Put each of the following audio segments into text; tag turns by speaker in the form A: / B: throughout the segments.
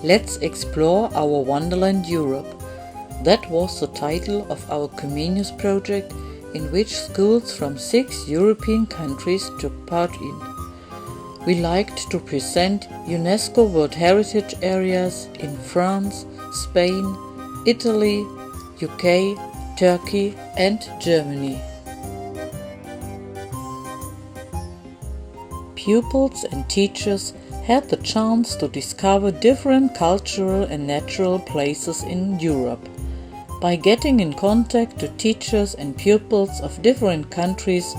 A: Let's explore our Wonderland Europe. That was the title of our Comenius Project, in which schools from 6 European countries took part in. We liked to present UNESCO World Heritage Areas in France, Spain, Italy, UK, Turkey and Germany. Pupils and teachers had the chance to discover different cultural and natural places in Europe. By getting in contact to teachers and pupils of different countries,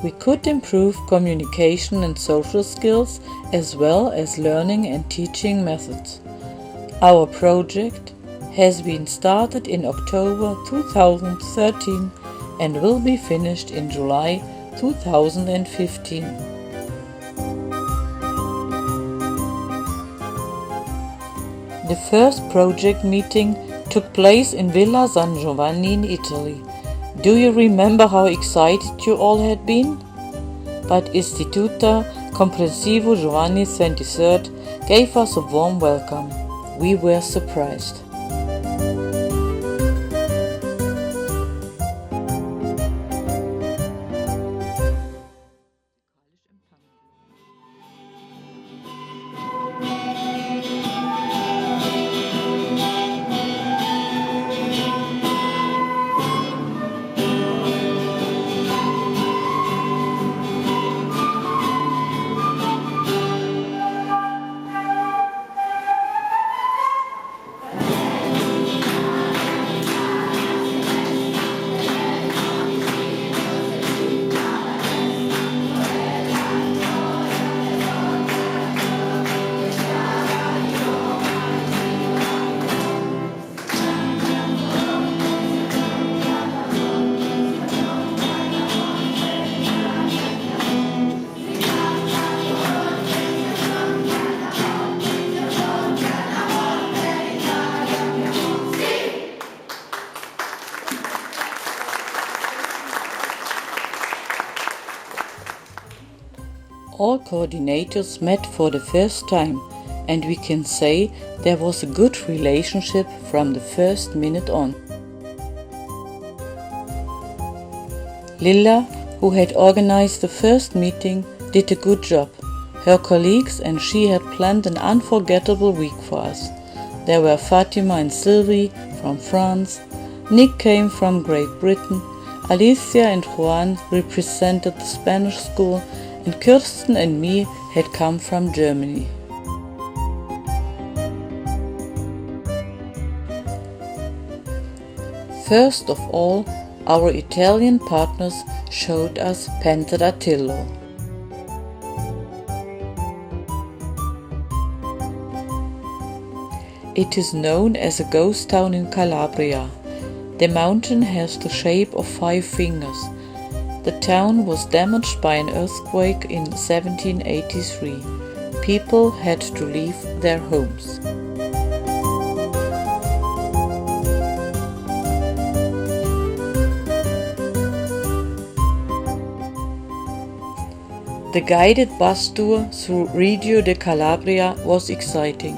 A: we could improve communication and social skills as well as learning and teaching methods. Our project has been started in October 2013 and will be finished in July 2015. The first project meeting took place in Villa San Giovanni in Italy. Do you remember how excited you all had been? But Istituto Comprensivo Giovanni XXIII gave us a warm welcome. We were surprised. All coordinators met for the first time, and we can say there was a good relationship from the first minute on. Lilla, who had organized the first meeting, did a good job. Her colleagues and she had planned an unforgettable week for us. There were Fatima and Sylvie from France, Nick came from Great Britain, Alicia and Juan represented the Spanish school, and Kirsten and me had come from Germany. First of all, our Italian partners showed us Pentadatillo. It is known as a ghost town in Calabria. The mountain has the shape of 5 fingers. The town was damaged by an earthquake in 1783. People had to leave their homes. The guided bus tour through Reggio de Calabria was exciting.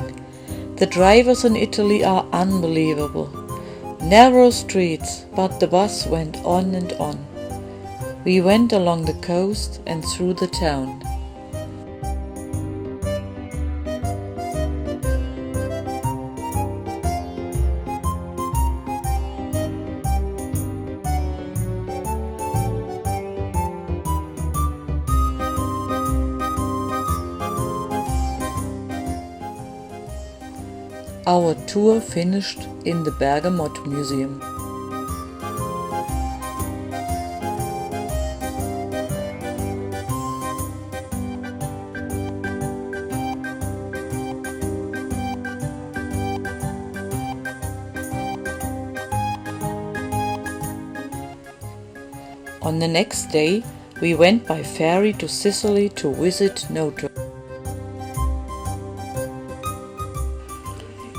A: The drivers in Italy are unbelievable. Narrow streets, but the bus went on and on. We went along the coast and through the town. Our tour finished in the Bergamot Museum. On the next day, we went by ferry to Sicily to visit Noto.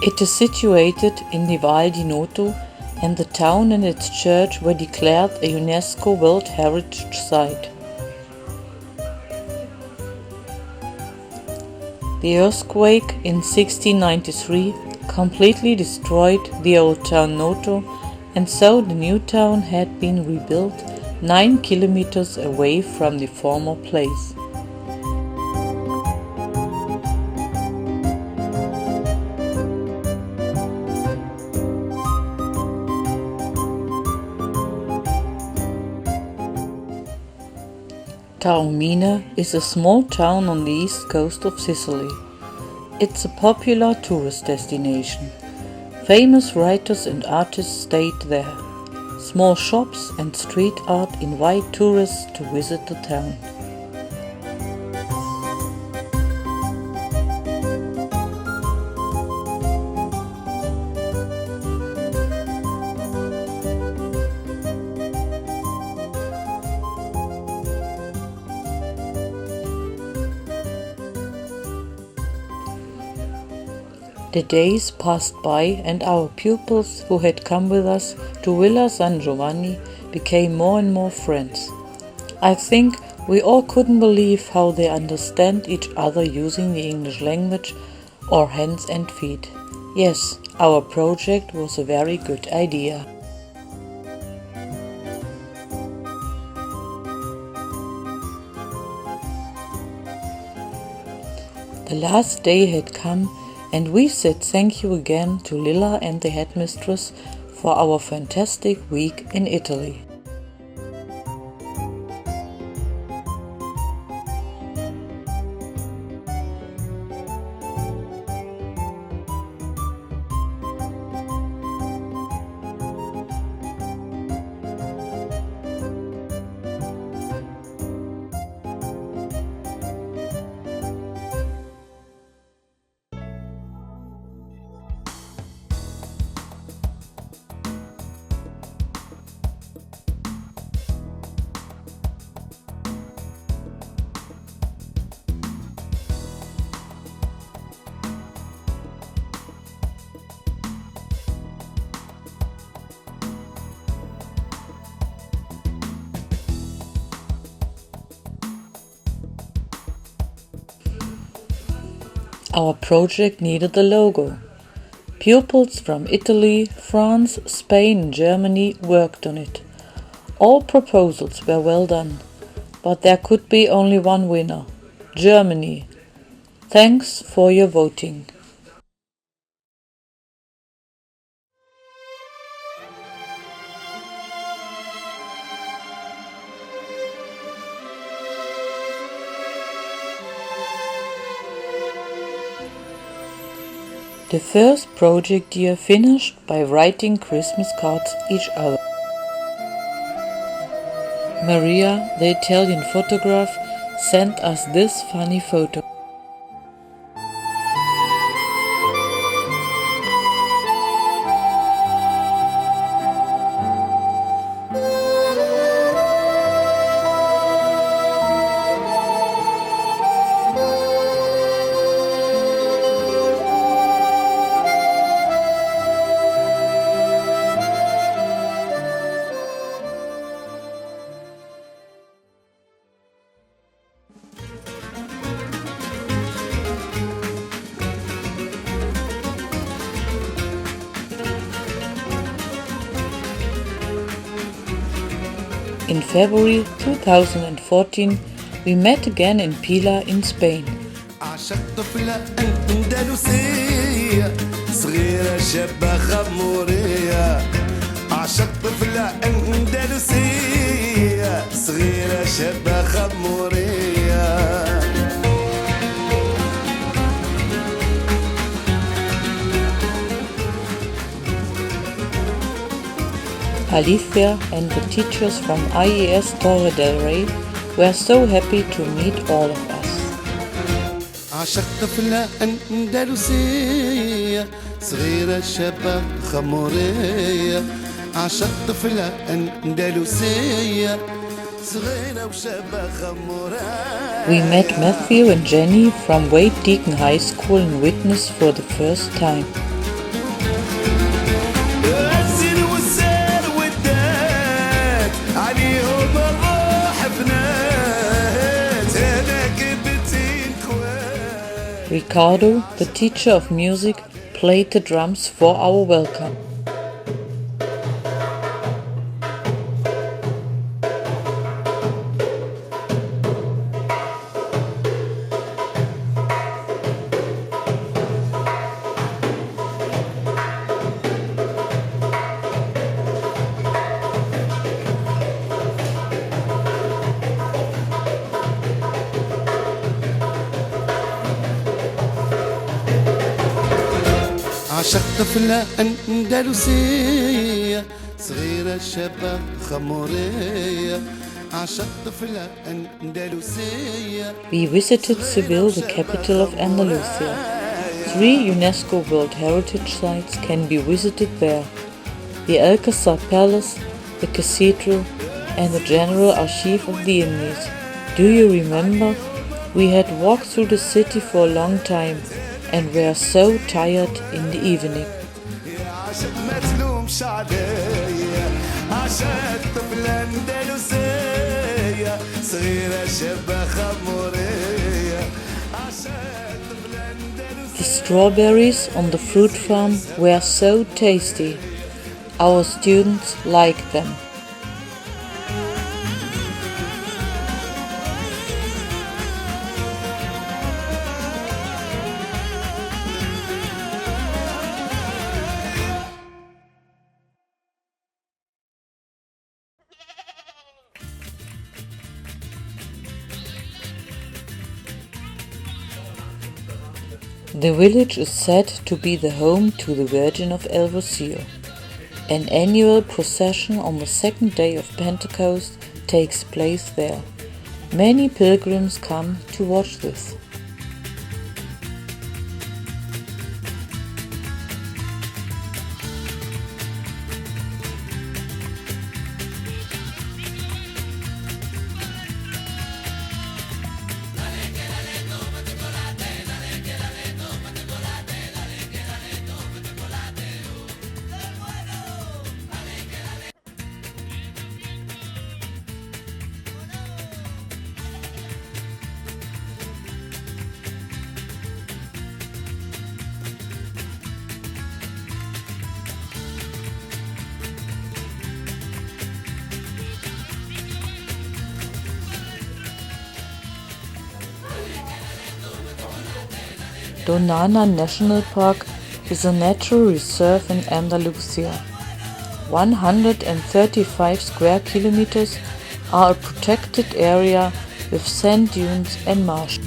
A: It is situated in the Val di Noto, and the town and its church were declared a UNESCO World Heritage Site. The earthquake in 1693 completely destroyed the old town Noto, and so the new town had been rebuilt 9 kilometers away from the former place. Taormina is a small town on the east coast of Sicily. It's a popular tourist destination. Famous writers and artists stayed there. Small shops and street art invite tourists to visit the town. The days passed by and our pupils who had come with us to Villa San Giovanni became more and more friends. I think we all couldn't believe how they understand each other using the English language or hands and feet. Yes, our project was a very good idea. The last day had come, and we said thank you again to Lilla and the headmistress for our fantastic week in Italy. Our project needed a logo. Pupils from Italy, France, Spain and Germany worked on it. All proposals were well done, but there could be only one winner: Germany. Thanks for your voting. The first project year finished by writing Christmas cards each other. Maria, the Italian photograph, sent us this funny photo. In February 2014, we met again in Pilar in Spain.
B: عشقت طفلة أندلسية صغيرة شابة خمورية عشقت طفلة أندلسية صغيرة شابة خمورية
A: Alicia and the teachers from IES Torre del Rey were so happy to meet all of us.
B: عشقت طفلة أندلسية صغيرة شابة خمورية عشقت طفلة أندلسية صغيرة وشابة خمورية.
A: We met Matthew and Jenny from Wade Deacon High School in Witness for the first time. Ricardo, the teacher of music, played the drums for our welcome.
B: عشقت طفلة أندلسية صغيرة شابة خمورية عشقت طفلة أندلسية.
A: We visited Seville, the capital of Andalusia. 3 UNESCO World Heritage Sites can be visited there: the Alcazar Palace, the Cathedral, and the General Archive of the Indies. Do you remember? We had walked through the city for a long time and were so tired in the evening. The strawberries on the fruit farm were so tasty. Our students liked them. The village is said to be the home to the Virgin of El Rocío. An annual procession on the second day of Pentecost takes place there. Many pilgrims come to watch this. Donana National Park is a natural reserve in Andalusia. 135 square kilometers are a protected area with sand dunes and marsh.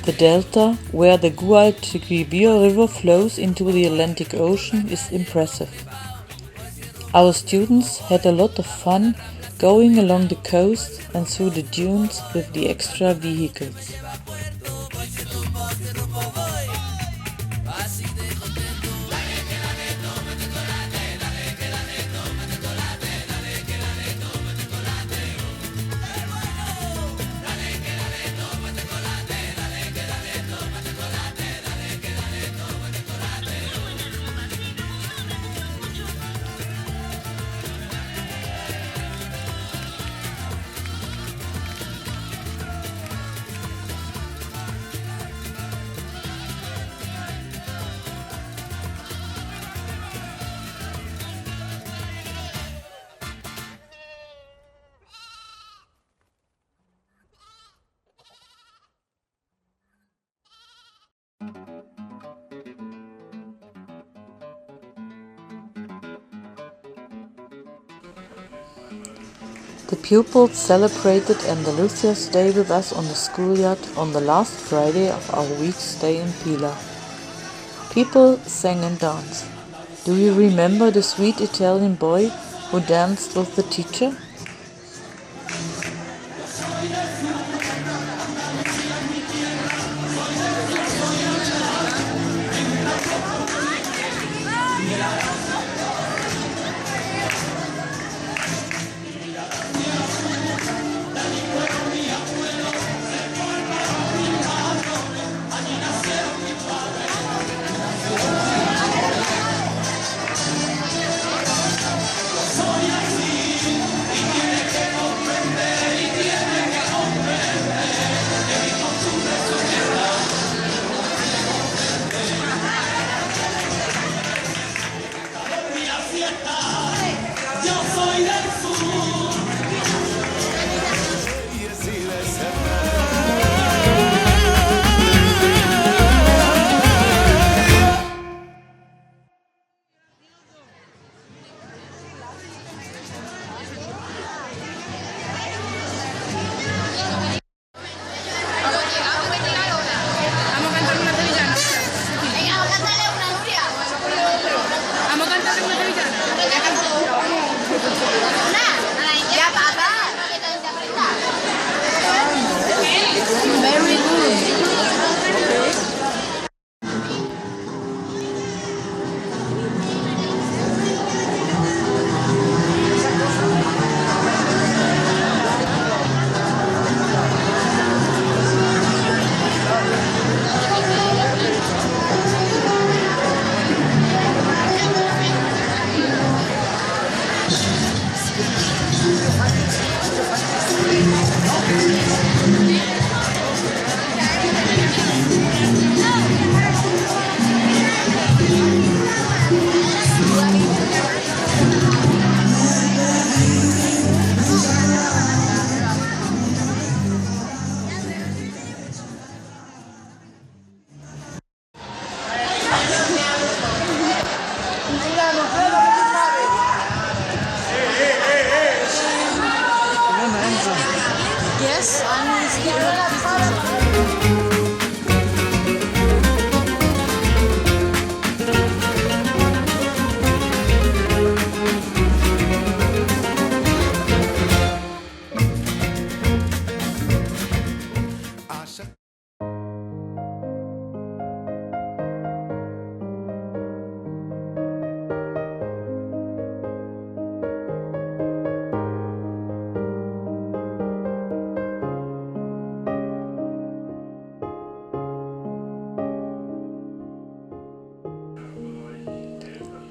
A: The delta, where the Guadalquivir River flows into the Atlantic Ocean, is impressive. Our students had a lot of fun going along the coast and through the dunes with the extra vehicles. The pupils celebrated Andalusia's Day with us on the schoolyard on the last Friday of our week's stay in Pila. People sang and danced. Do you remember the sweet Italian boy who danced with the teacher?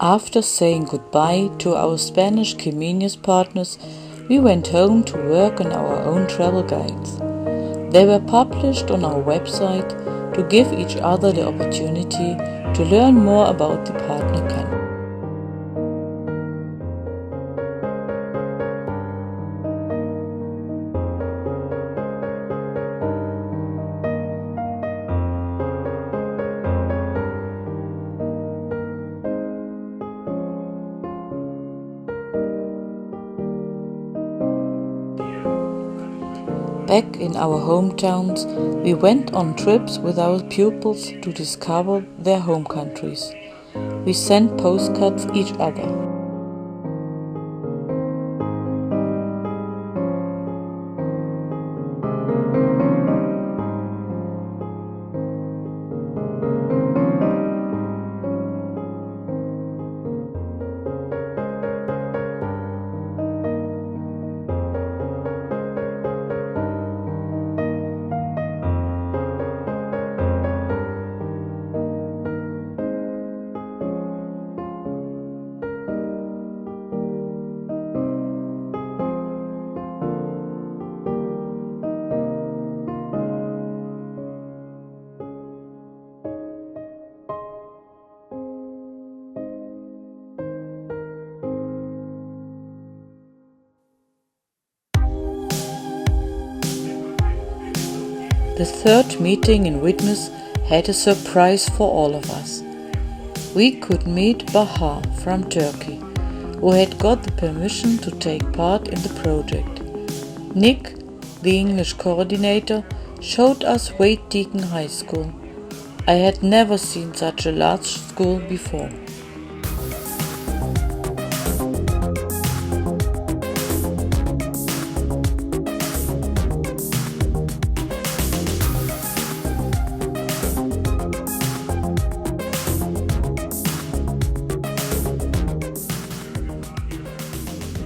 A: After saying goodbye to our Spanish Comenius partners, we went home to work on our own travel guides. They were published on our website to give each other the opportunity to learn more about the partner country. Back in our hometowns, we went on trips with our pupils to discover their home countries. We sent postcards each other. The third meeting in Widnes had a surprise for all of us. We could meet Bahar from Turkey, who had got the permission to take part in the project. Nick, the English coordinator, showed us Wade Deacon High School. I had never seen such a large school before.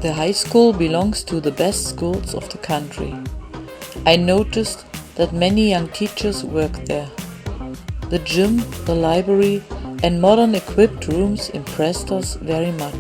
A: The high school belongs to the best schools of the country. I noticed that many young teachers work there. The gym, the library, and modern equipped rooms impressed us very much.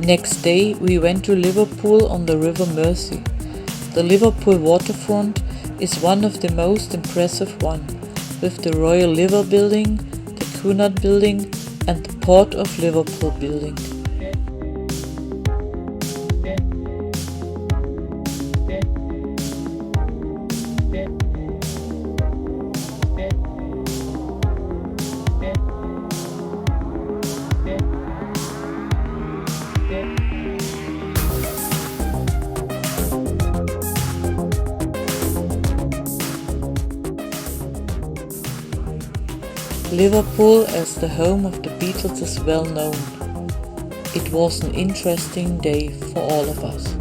A: Next day we went to Liverpool on the River Mersey. The Liverpool waterfront is one of the most impressive one. with the Royal Liver Building, the Cunard Building and the Port of Liverpool Building. Liverpool as the home of the Beatles is well known. It was an interesting day for all of us.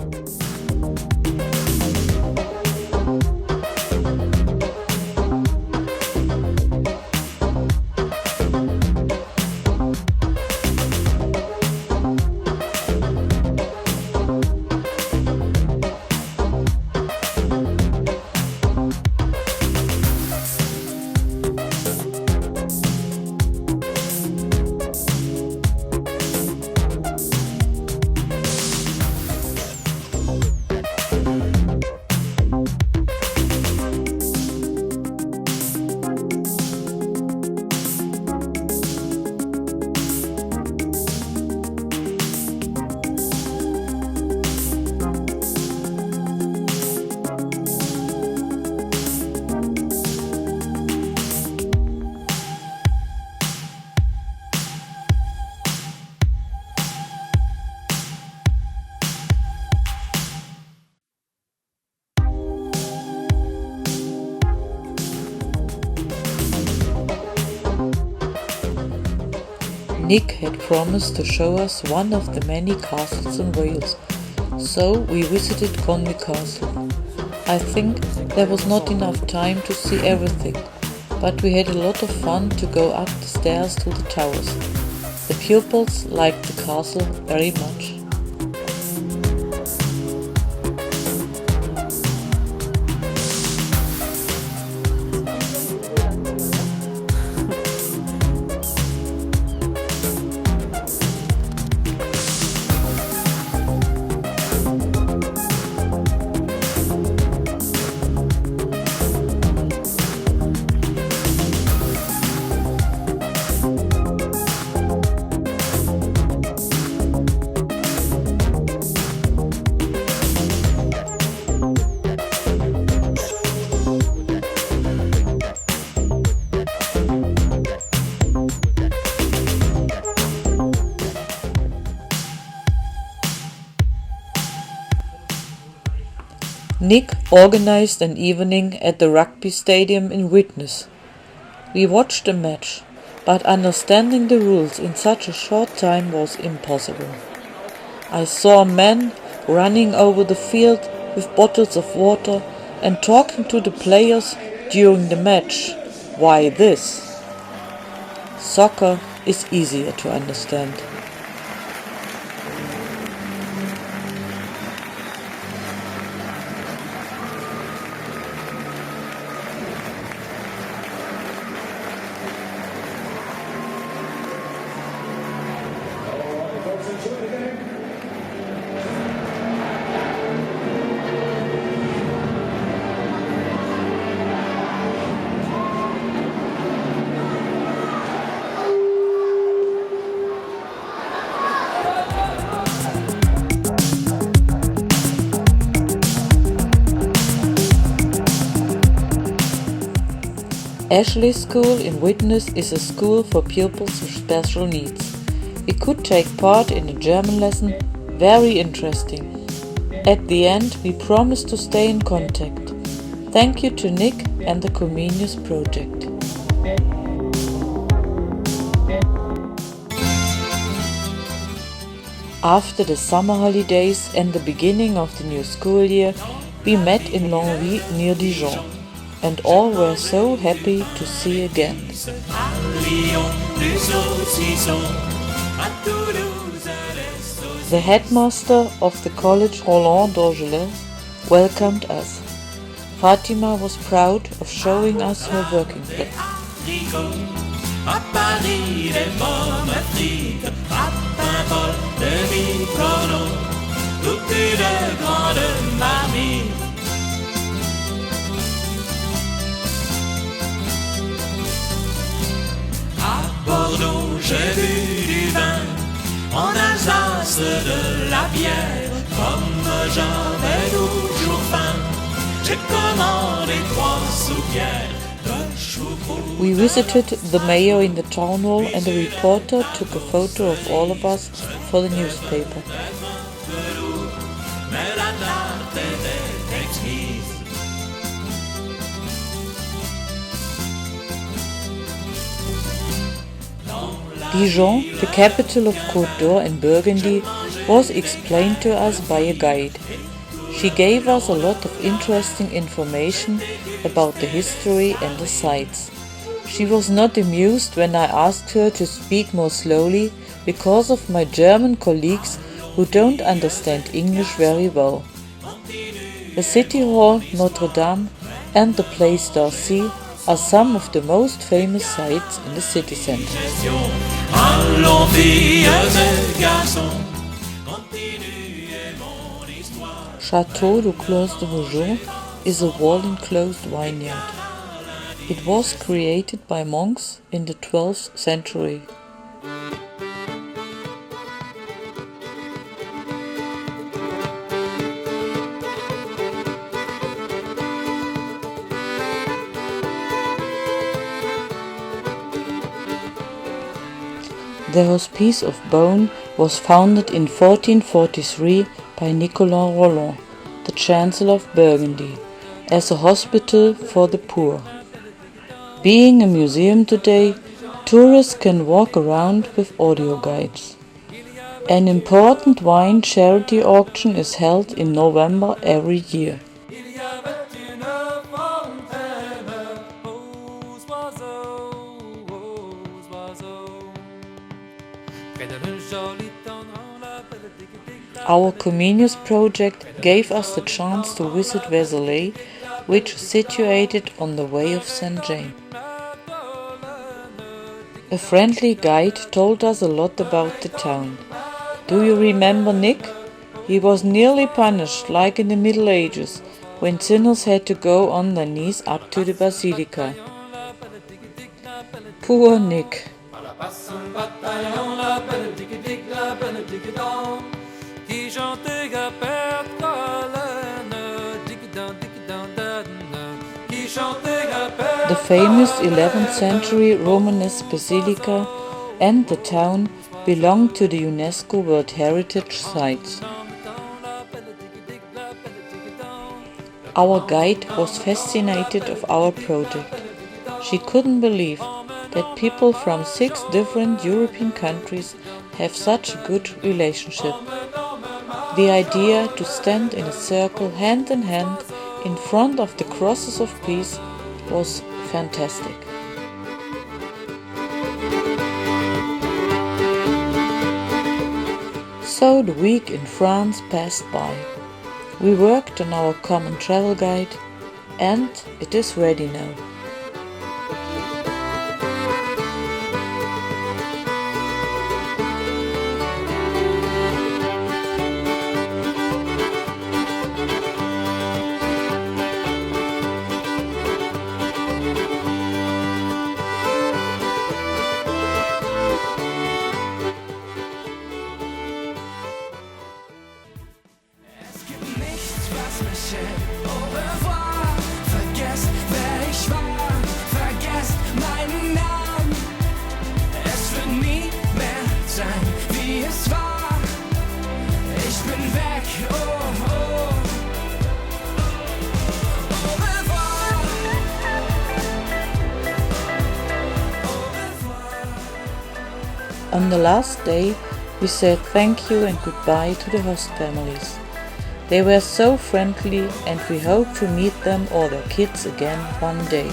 A: Nick had promised to show us one of the many castles in Wales, so we visited Conwy Castle. I think there was not enough time to see everything, but we had a lot of fun to go up the stairs to the towers. The pupils liked the castle very much. Nick organized an evening at the rugby stadium in Widnes. We watched a match, but understanding the rules in such a short time was impossible. I saw men running over the field with bottles of water and talking to the players during the match. Why this? Soccer is easier to understand. Ashley School in Widnes is a school for pupils with special needs. We could take part in a German lesson, very interesting. At the end, we promised to stay in contact. Thank you to Nick and the Comenius Project. After the summer holidays and the beginning of the new school year, we met in Longwy near Dijon. And all were so happy to see again. The headmaster of the college Roland d'Orgelès welcomed us. Fatima was proud of showing us her working place.
C: J'ai bu du vin en Alsace, de la bière, comme j'avais toujours faim. J'ai commandé 3 soupières de choucroute.
A: We visited the mayor in the town hall and the reporter took a photo of all of us for the newspaper.
C: Mais la tarte était exquise.
A: Dijon, the capital of Côte d'Or and Burgundy, was explained to us by a guide. She gave us a lot of interesting information about the history and the sites. She was not amused when I asked her to speak more slowly because of my German colleagues who don't understand English very well. The City Hall, Notre Dame and the Place d'Arcy are some of the most famous sites in the city center.
C: Allons filles et garçons, continuez mon histoire.
A: Château du Clos de Vougeot is a wall-enclosed vineyard. It was created by monks in the 12th century. The Hospice of Beaune was founded in 1443 by Nicolas Roland, the Chancellor of Burgundy, as a hospital for the poor. Being a museum today, tourists can walk around with audio guides. An important wine charity auction is held in November every year. Our Comenius Project gave us the chance to visit Vézelay, which is situated on the Way of St. Jane. A friendly guide told us a lot about the town. Do you remember Nick? He was nearly punished, like in the Middle Ages, when sinners had to go on their knees up to the basilica. Poor Nick. The famous 11th century Romanesque basilica and the town belong to the UNESCO World Heritage Sites. Our guide was fascinated of our project. She couldn't believe that people from 6 different European countries have such a good relationship. The idea to stand in a circle hand in hand in front of the crosses of peace was fantastic. So the week in France passed by. We worked on our common travel guide and it is ready now.
C: Au revoir, vergesst wer ich war, vergesst meinen Namen. Es wird nie mehr sein, wie es war. Ich bin weg, oh oh. Au revoir. Au revoir.
A: On the last day, we said thank you and goodbye to the host families. They were so friendly and we hope to meet them or their kids again one day.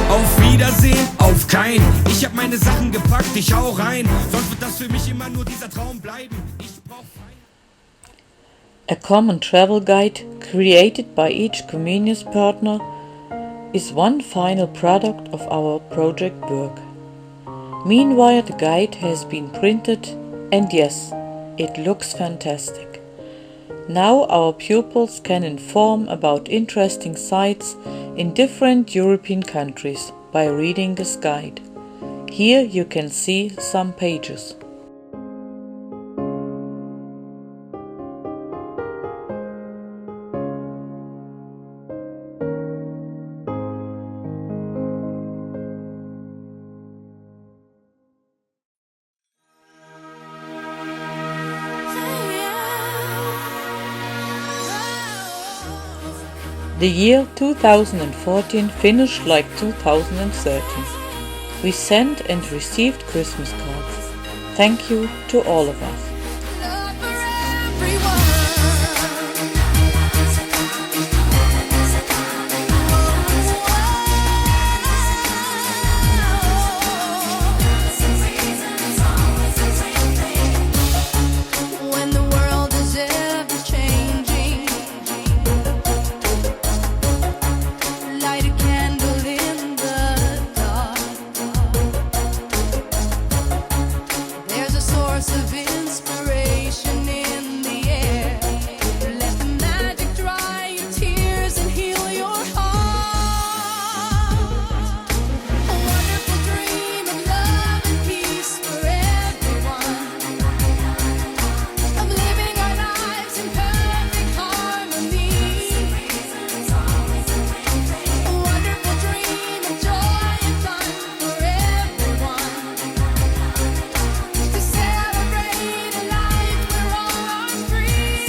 D: Auf Wiedersehen, auf kein. Ich hab meine Sachen gepackt, ich hau rein. Sonst wird das für mich immer nur dieser Traum bleiben. Ich brauch
A: A common travel guide created by each Comenius partner is one final product of our project work. Meanwhile, the guide has been printed and yes, it looks fantastic. Now our pupils can inform about interesting sites in different European countries. by reading this guide. Here you can see some pages. The year 2014 finished like 2013. We sent and received Christmas cards. Thank you to all of us.
C: Love for everyone. When the world is ever changing, light a candle in the dark. There's a source of inspiration in the air. Let the magic dry your tears and heal your heart. A wonderful dream of love and peace for everyone. Of living our lives in perfect harmony. A wonderful dream of joy and fun for everyone. To celebrate a life where all are free.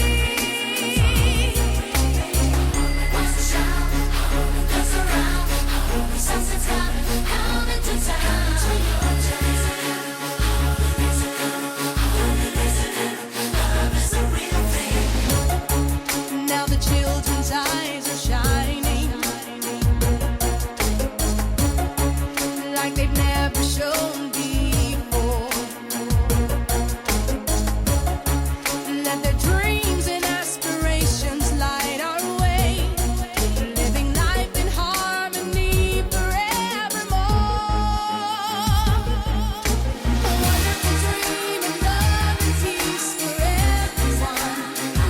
C: What's the shout? What's around? Something's coming into town. Love is a real thing. Now the children's eyes are shining like they've never shown before. Let their dreams and aspirations light our way, living life in harmony forevermore. A wonderful dream of love and peace for everyone.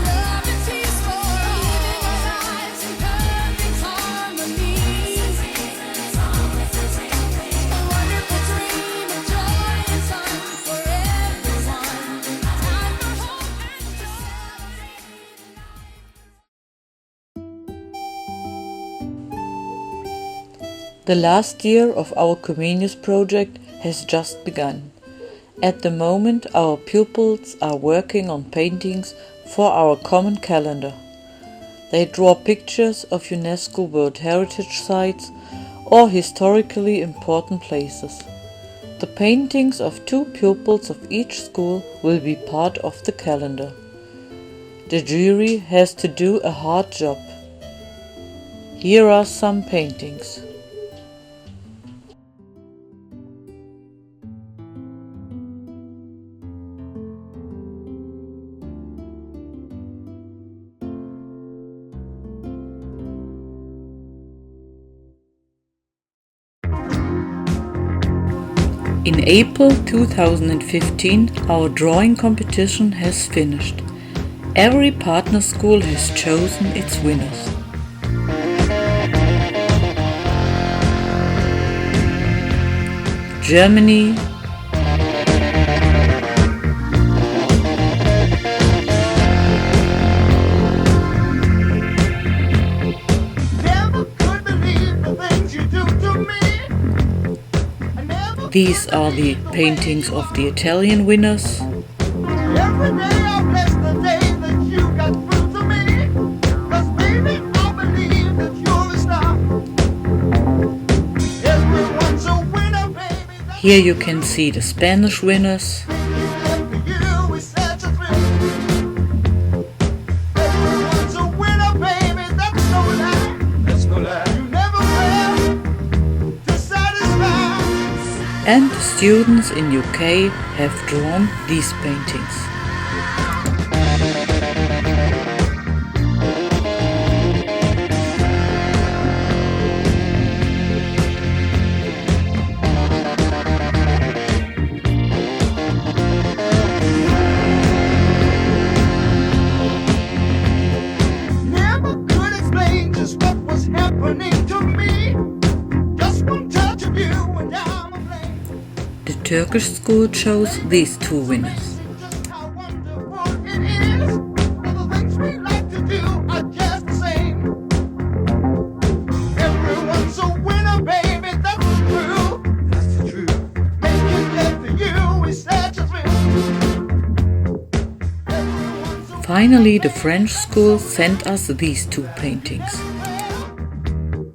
C: Love and peace for all. Living our lives in perfect harmony. A wonderful dream of joy and fun for everyone. Time for hope and to celebrate.
A: The last year of our Comenius Project has just begun. At the moment, our pupils are working on paintings for our common calendar. They draw pictures of UNESCO World Heritage Sites or historically important places. The paintings of 2 pupils of each school will be part of the calendar. The jury has to do a hard job. Here are some paintings. In April 2015, our drawing competition has finished. Every partner school has chosen its winners. Germany,
B: Never could believe the things you do to me. I never
A: these are the paintings of the Italian winners.
B: Every day I bless the day that you got through to me. 'Cause baby, I believe that you're a star. Everyone's a winner, baby. That's
A: Here you can see the Spanish winners.
B: for you is such a thrill. Everyone's a winner, baby. That's no lie. That's no lie. You never fail to satisfy.
A: And the students in UK have drawn these paintings.
B: Never could explain just what was happening to me. Just one touch
A: Turkish school chose these two winners.
B: Just how wonderful it is. The things we like to do are just the same. Everyone's a winner, baby, that's the truth. That's the truth. Making love to you is such a thrill. Everyone's a
A: Finally, the French school sent us these two paintings.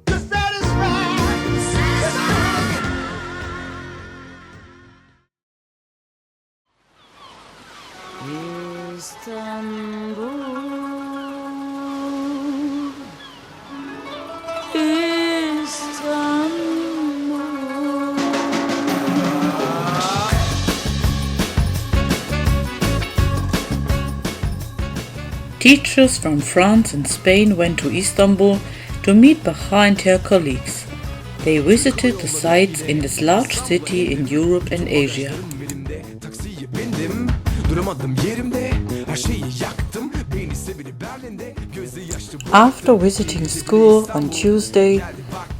B: to satisfy.
A: Teachers from France and Spain went to Istanbul to meet Baha and her colleagues. They visited the sites in this large city in Europe and Asia.
D: Elimde taksiye bindim, duramadım yerimde, her şeyi yaktım, beni sevdi Berlin'de, gözü yaşlı.
A: After visiting school on Tuesday,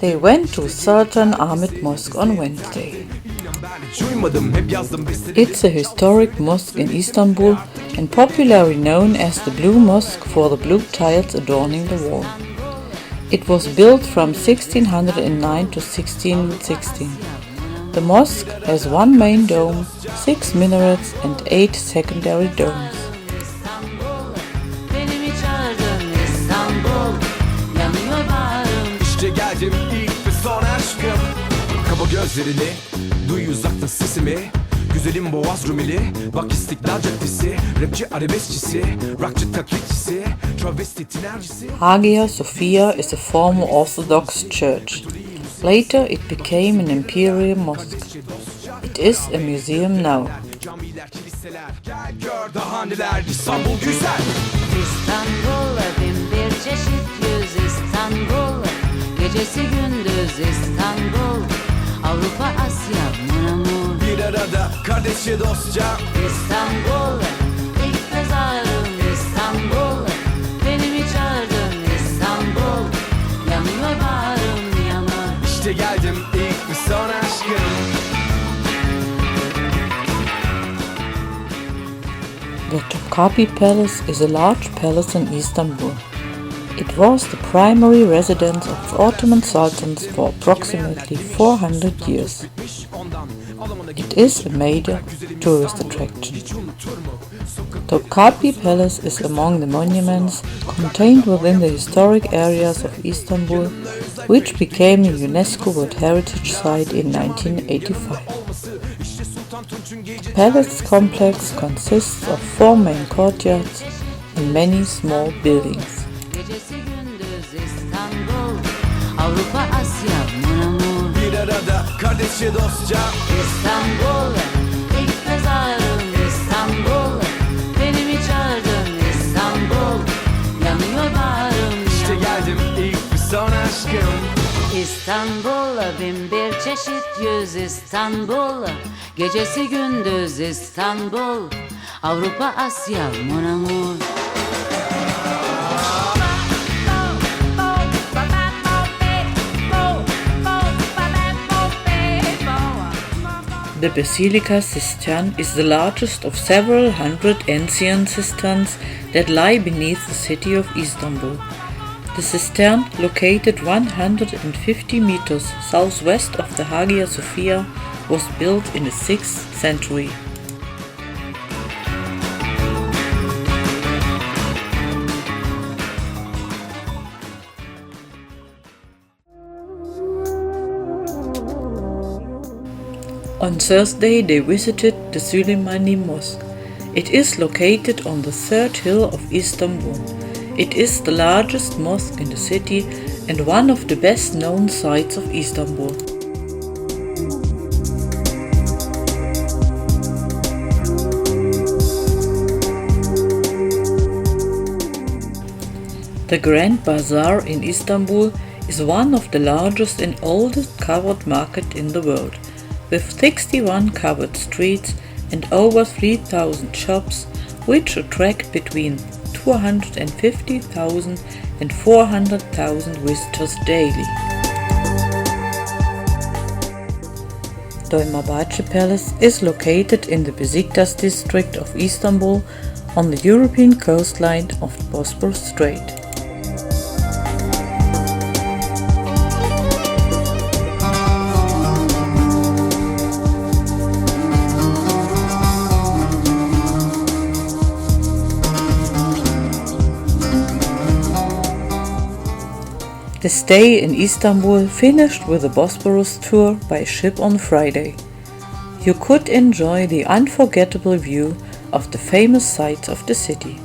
A: they went to Sultan Ahmet Mosque on Wednesday.
D: İnan ben hiç uyumadım, hep yazdım besteleri.
A: It's a historic mosque in Istanbul and popularly known as the Blue Mosque for the blue tiles adorning the wall. It was built from 1609 to 1616. The mosque has one main dome, 6 minarets and 8 secondary domes.
E: Beni mi çağırdın İstanbul? Yanıyor bağrım.
D: İşte geldim ilk ve son aşkım. Kapa gözlerini, duy uzaktan sesimi. Güzelim boğaz rumeli, bak İstiklal Caddesi. Rapçi arabeskçisi, rockçı taklitçisi, travesti tinercisi.
A: Hagia Sophia is a former Orthodox church. Later it became an imperial mosque. It is a museum now.
D: Camiler, kiliseler, gel gör daha neler. İstanbul güzel.
E: İstanbul bin bir çeşit yüz İstanbul. Gecesi gündüz İstanbul. Avrupa Asya Mınamur.
D: Bir arada kardeşçe dostça.
E: İstanbul ilk mezarım İstanbul. Beni mi çağırdın İstanbul? Yanıyor bağrım yanır.
D: İşte geldim ilk ve son aşkım.
A: The Topkapi Palace is a large palace in Istanbul. It was the primary residence of Ottoman sultans for approximately 400 years. It is a major tourist attraction. Topkapi Palace is among the monuments contained within the historic areas of Istanbul, which became a UNESCO World Heritage Site in 1985. The palace complex consists of 4 main courtyards and many small buildings.
E: Gecesi gündüz İstanbul. Avrupa Asya Mınamur.
D: Bir arada kardeşçe dostça.
E: İstanbul ilk mezarım İstanbul. Beni mi çağırdın İstanbul? Yanıyor bağrım
D: İşte
E: yanır.
D: geldim ilk ve son aşkım.
E: İstanbul bin bir çeşit yüz İstanbul. Gecesi gündüz İstanbul. Avrupa Asya Mınamur.
A: The Basilica Cistern is the largest of several hundred ancient cisterns that lie beneath the city of Istanbul. The cistern, located 150 meters southwest of the Hagia Sophia, was built in the 6th century. On Thursday they visited the Süleymani Mosque. It is located on the 3rd hill of Istanbul. It is the largest mosque in the city and one of the best known sites of Istanbul. The Grand Bazaar in Istanbul is one of the largest and oldest covered market in the world, with 61 covered streets and over 3,000 shops, which attract between 250,000 and 400,000 visitors daily. Dolmabahce Palace is located in the Besiktas district of Istanbul on the European coastline of the Bosporus Strait. The stay in Istanbul finished with a Bosporus tour by ship on Friday. You could enjoy the unforgettable view of the famous sights of the city.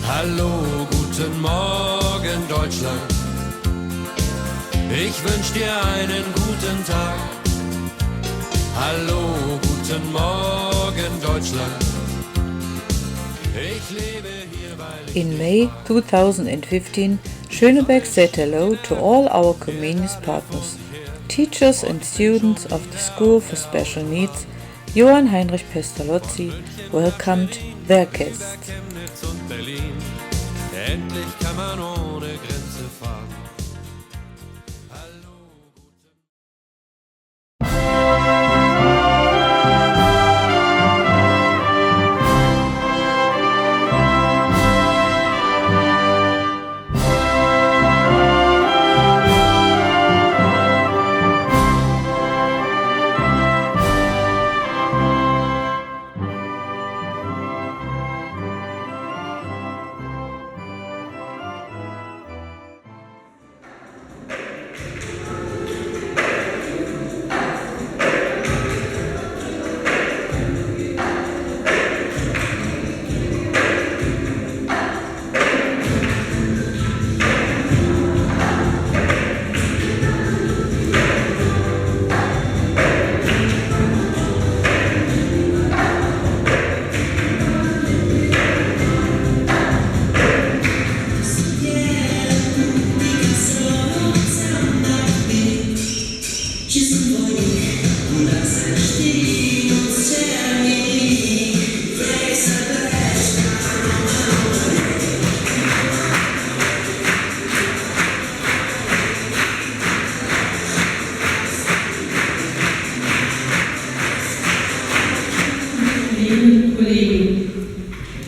C: Hallo, guten Morgen Deutschland. Ich wünsch dir einen guten Tag. Hallo, guten Morgen Deutschland. Ich lebe hier, weil
A: In May 2015, Schönebeck said hello to all our Comenius partners, teachers and students of the School for Special Needs. Johann Heinrich Pestalozzi welcomed their guests.
C: Chemnitz und Berlin. Endlich kann man ohne Grenze fahren. Hallo,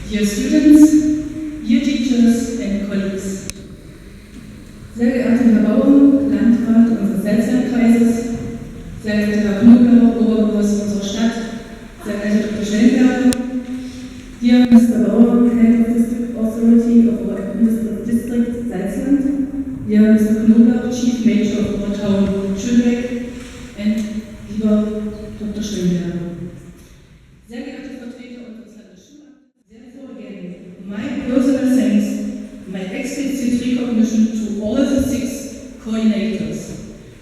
F: Dear students, dear teachers and colleagues. Sehr geehrter Herr Bauer, Landrat unseres Selbstheilkreises, sehr geehrter Herr Knobler, Oberbürgermeister unserer Stadt, sehr geehrter Dr. Schellenberger, dear Mr. Bauer, Head of District Authority of our District Salzland, dear Mr. Knobler, Chief Major of our town Schönebeck, and lieber Dr. Schellenberger. Sehr geehrte Vertreter unseres Landesschulabteilungen, therefore again, my personal thanks, my explicit recognition to all the 6 coordinators,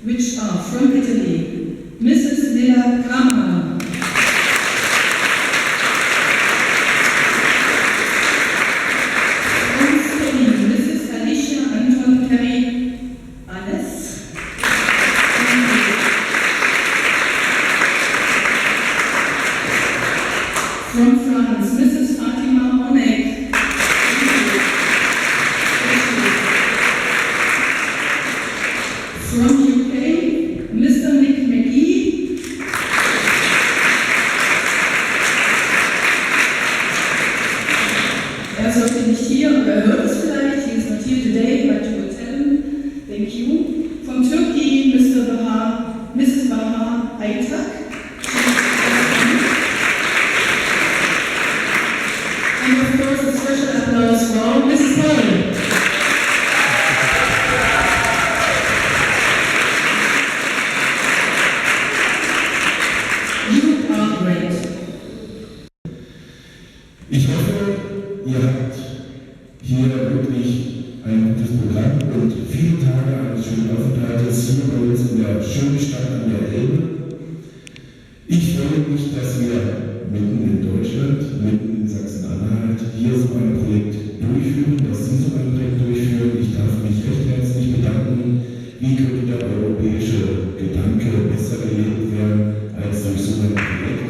F: which are from Italy, Mrs. Lila Kamara, from Spain, Mrs. Alicia Anton Perry, ist heute nicht hier und er hört es vielleicht. He is not here today, but you will tell him. Thank you. From Turkey, Mrs. Bahar Aytak. And of course, a special applause for Mrs. Paul. You are great.
G: Ich hoffe, ihr habt hier wirklich ein gutes Programm und viele Tage eines schönen Aufenthaltes hier bei uns in der schönen Stadt an der Elbe. Ich freue mich, dass wir mitten in Deutschland, mitten in Sachsen-Anhalt hier so ein Projekt durchführen, dass Sie so ein Projekt durchführen. Ich darf mich recht herzlich bedanken. Wie könnte der europäische Gedanke besser gelebt werden als durch so ein Projekt?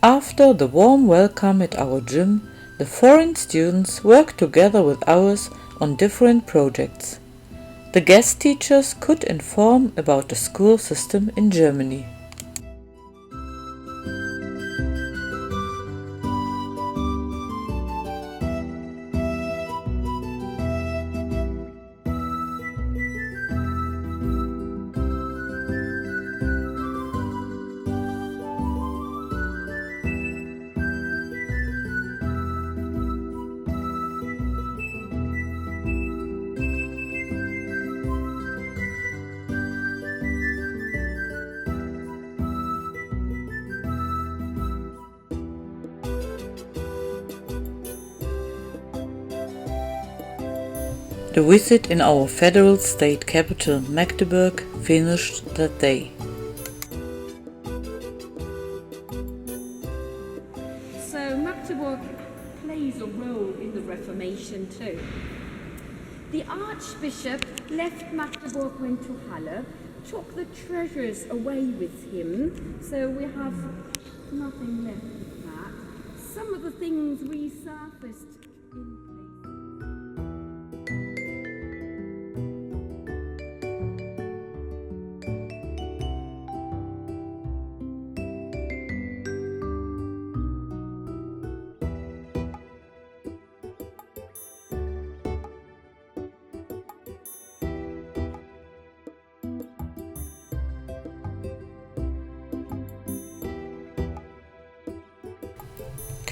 A: After the warm welcome at our gym, the foreign students worked together with ours on different projects. The guest teachers could inform about the school system in Germany. The visit in our federal state capital Magdeburg finished that day.
H: So Magdeburg plays a role in the Reformation too. The Archbishop left Magdeburg, went to Halle, took the treasures away with him, so we have nothing left of that. Some of the things resurfaced in place.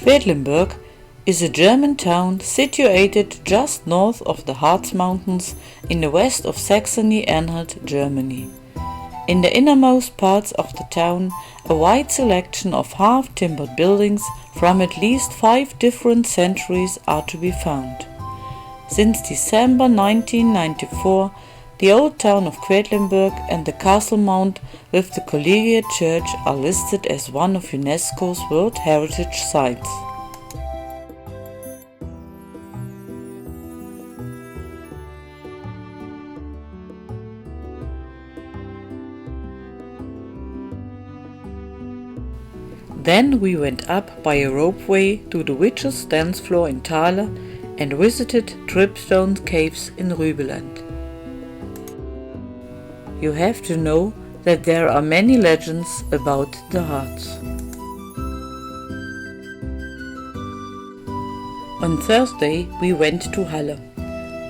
A: Quedlinburg is a German town situated just north of the Harz Mountains in the west of Saxony-Anhalt, Germany. In the innermost parts of the town, a wide selection of half-timbered buildings from at least 5 different centuries are to be found. Since December 1994, the old town of Quedlinburg and the castle mount with the collegiate church are listed as one of UNESCO's World Heritage Sites. Then we went up by a ropeway to the richest dance floor in Thale and visited Dripstone Caves in Rübeland. You have to know that there are many legends about the Harz. On Thursday we went to Halle,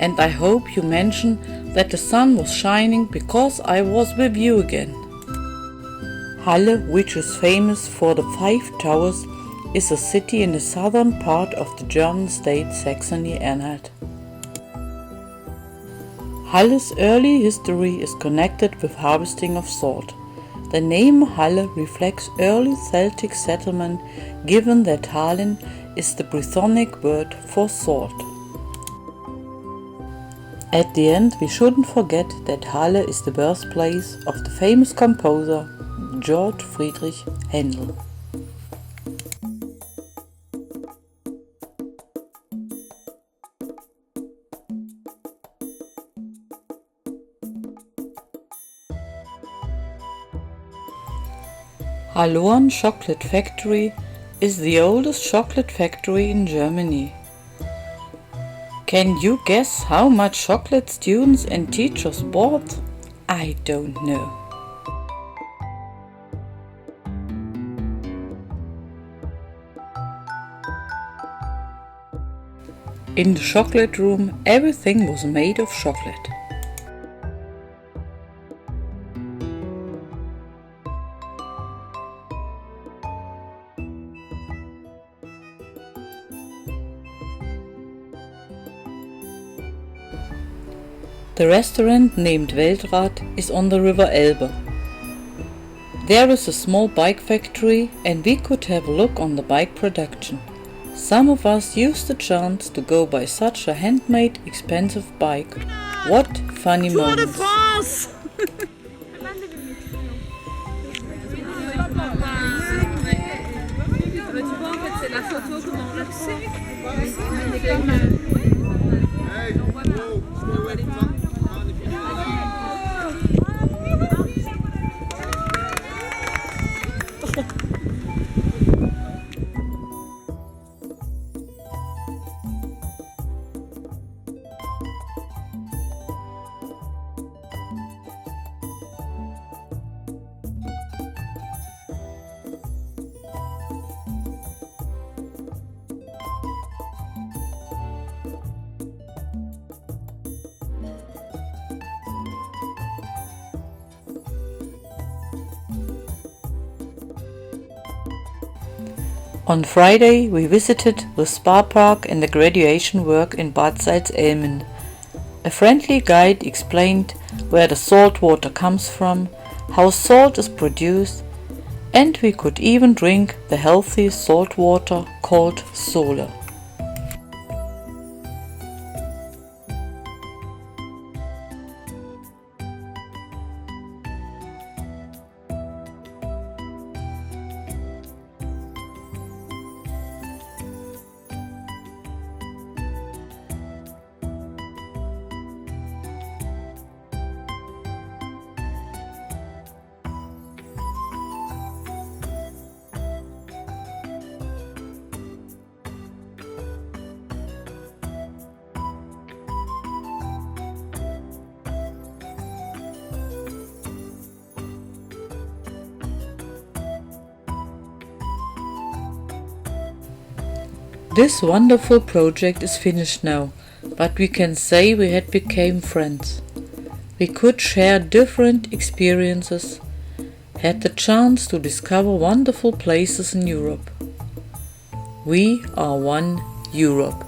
A: and I hope you mention that the sun was shining because I was with you again. Halle, which is famous for the 5 towers, is a city in the southern part of the German state Saxony-Anhalt. Halle's early history is connected with harvesting of salt. The name Halle reflects early Celtic settlement, given that Halin is the Brythonic word for salt. At the end, we shouldn't forget that Halle is the birthplace of the famous composer Georg Friedrich Händel. Hallorn Chocolate Factory is the oldest chocolate factory in Germany. Can you guess how much chocolate students and teachers bought? I don't know. In the chocolate room, everything was made of chocolate. The restaurant named Weltrad is on the river Elbe. There is a small bike factory and we could have a look on the bike production. Some of us used the chance to go buy such a handmade, expensive bike. What funny moments! On Friday we visited the spa park and the graduation work in Bad Salzellmen. A friendly guide explained where the salt water comes from, how salt is produced, and we could even drink the healthy salt water called Sole. This wonderful project is finished now, but we can say we had become friends. We could share different experiences, had the chance to discover wonderful places in Europe. We are one Europe.